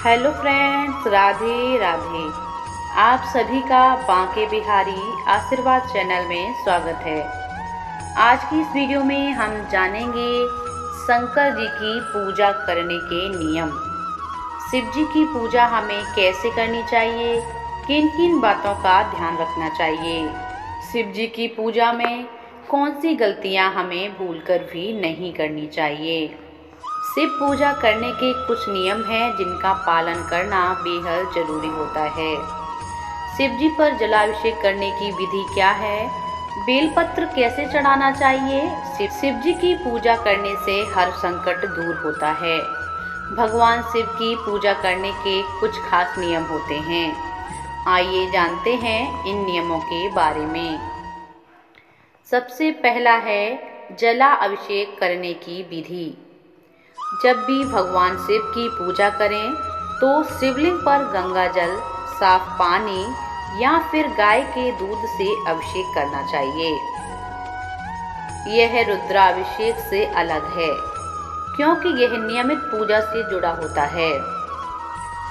Hello friends, Radhe Radhe. आप सभी का बांके बिहारी आशीर्वाद चैनल में स्वागत है। आज की इस वीडियो में हम जानेंगे शंकर जी की पूजा करने के नियम। शिव जी की पूजा हमें कैसे करनी चाहिए, किन किन बातों का ध्यान रखना चाहिए, शिव जी की पूजा में कौन सी गलतियां हमें भूलकर भी नहीं करनी चाहिए। शिव पूजा करने के कुछ नियम हैं जिनका पालन करना बेहद जरूरी होता है। शिव जी पर जलाभिषेक करने की विधि क्या है, बेलपत्र कैसे चढ़ाना चाहिए। शिव जी की पूजा करने से हर संकट दूर होता है। भगवान शिव की पूजा करने के कुछ खास नियम होते हैं। आइए जानते हैं इन नियमों के बारे में। सबसे पहला है जला अभिषेक करने की विधि। जब भी भगवान शिव की पूजा करें तो शिवलिंग पर गंगा जल, साफ पानी या फिर गाय के दूध से अभिषेक करना चाहिए। यह रुद्राभिषेक से अलग है क्योंकि यह नियमित पूजा से जुड़ा होता है।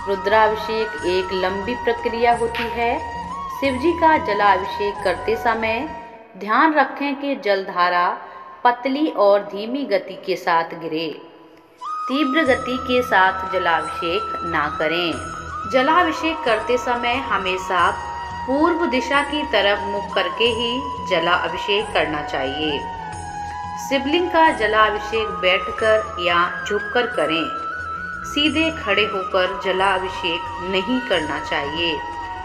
रुद्राभिषेक एक लंबी प्रक्रिया होती है। शिवजी का जलाभिषेक करते समय ध्यान रखें कि जलधारा पतली और धीमी गति के साथ गिरे। तीव्र गति के साथ जलाभिषेक ना करें। जलाभिषेक करते समय हमेशा पूर्व दिशा की तरफ मुख करके ही जलाभिषेक करना चाहिए। शिवलिंग का जलाभिषेक बैठकर या झुककर करें। सीधे खड़े होकर जलाभिषेक नहीं करना चाहिए।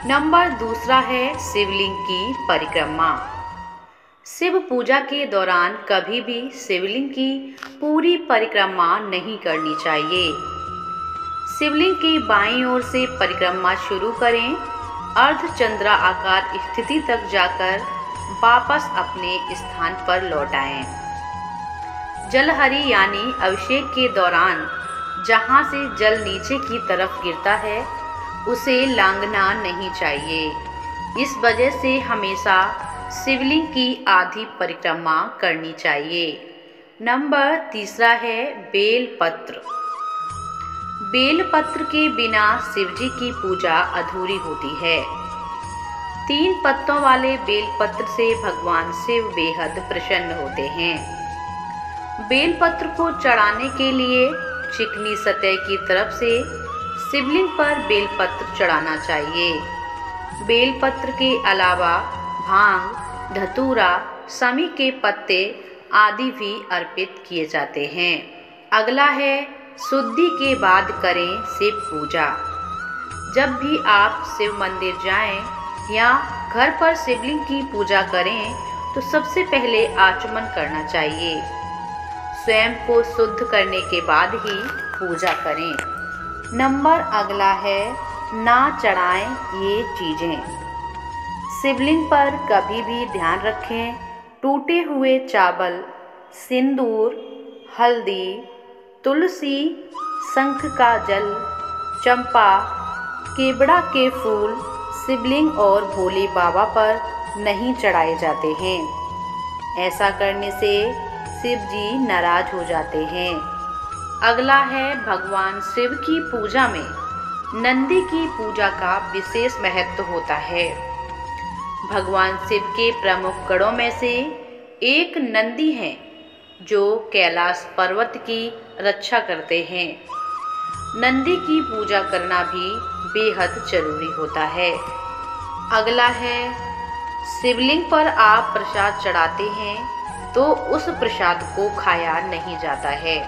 नंबर दूसरा है शिवलिंग की परिक्रमा। शिव पूजा के दौरान कभी भी शिवलिंग की पूरी परिक्रमा नहीं करनी चाहिए। शिवलिंग की बाईं ओर से परिक्रमा शुरू करें। अर्धचंद्राकार स्थिति तक जाकर वापस अपने स्थान पर लौट आएं। जलहरी यानी अभिषेक के दौरान जहां से जल नीचे की तरफ गिरता है उसे लांघना नहीं चाहिए। इस वजह से हमेशा शिवलिंग की आधी परिक्रमा करनी चाहिए। नंबर तीसरा है बेलपत्र। बेलपत्र के बिना शिवजी की पूजा अधूरी होती है। 3 पत्तों वाले बेलपत्र से भगवान शिव बेहद प्रसन्न होते हैं। बेलपत्र को चढ़ाने के लिए चिकनी सतह की तरफ से शिवलिंग पर बेलपत्र चढ़ाना चाहिए। बेलपत्र के अलावा भांग, धतूरा, समी के पत्ते आदि भी अर्पित किए जाते हैं। अगला है शुद्धि के बाद करें शिव पूजा। जब भी आप शिव मंदिर जाएं या घर पर शिवलिंग की पूजा करें तो सबसे पहले आचमन करना चाहिए। स्वयं को शुद्ध करने के बाद ही पूजा करें। नंबर अगला है ना चढ़ाएं ये चीज़ें। शिवलिंग पर कभी भी ध्यान रखें टूटे हुए चावल, सिंदूर, हल्दी, तुलसी, शंख का जल, चंपा, केवड़ा के फूल शिवलिंग और भोले बाबा पर नहीं चढ़ाए जाते हैं। ऐसा करने से शिव जी नाराज हो जाते हैं। अगला है भगवान शिव की पूजा में नंदी की पूजा का विशेष महत्व होता है। भगवान शिव के प्रमुख गणों में से एक नंदी हैं जो कैलाश पर्वत की रक्षा करते हैं। नंदी की पूजा करना भी बेहद जरूरी होता है। अगला है शिवलिंग पर आप प्रसाद चढ़ाते हैं तो उस प्रसाद को खाया नहीं जाता है।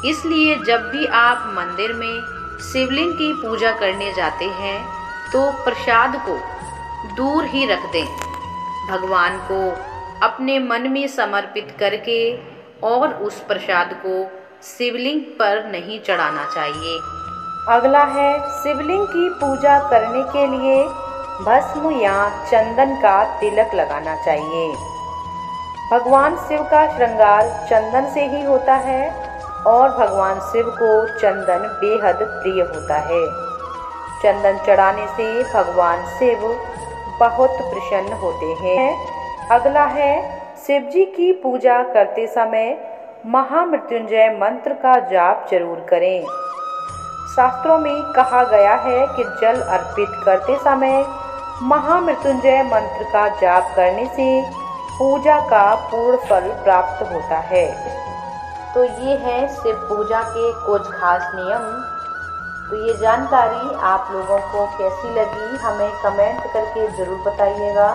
इसलिए जब भी आप मंदिर में शिवलिंग की पूजा करने जाते हैं तो प्रसाद को दूर ही रख दें। भगवान को अपने मन में समर्पित करके और उस प्रसाद को शिवलिंग पर नहीं चढ़ाना चाहिए। अगला है शिवलिंग की पूजा करने के लिए भस्म या चंदन का तिलक लगाना चाहिए। भगवान शिव का श्रृंगार चंदन से ही होता है और भगवान शिव को चंदन बेहद प्रिय होता है। चंदन चढ़ाने से भगवान शिव बहुत प्रसन्न होते हैं। अगला है शिवजी की पूजा करते समय महामृत्युंजय मंत्र का जाप जरूर करें। शास्त्रों में कहा गया है कि जल अर्पित करते समय महामृत्युंजय मंत्र का जाप करने से पूजा का पूर्ण फल प्राप्त होता है। तो ये है शिव पूजा के कुछ खास नियम। तो ये जानकारी आप लोगों को कैसी लगी हमें कमेंट करके ज़रूर बताइएगा।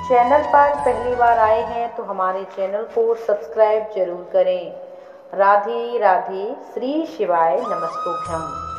चैनल पर पहली बार आए हैं तो हमारे चैनल को सब्सक्राइब जरूर करें। राधे राधे, श्री शिवाय नमस्तुभ्यम।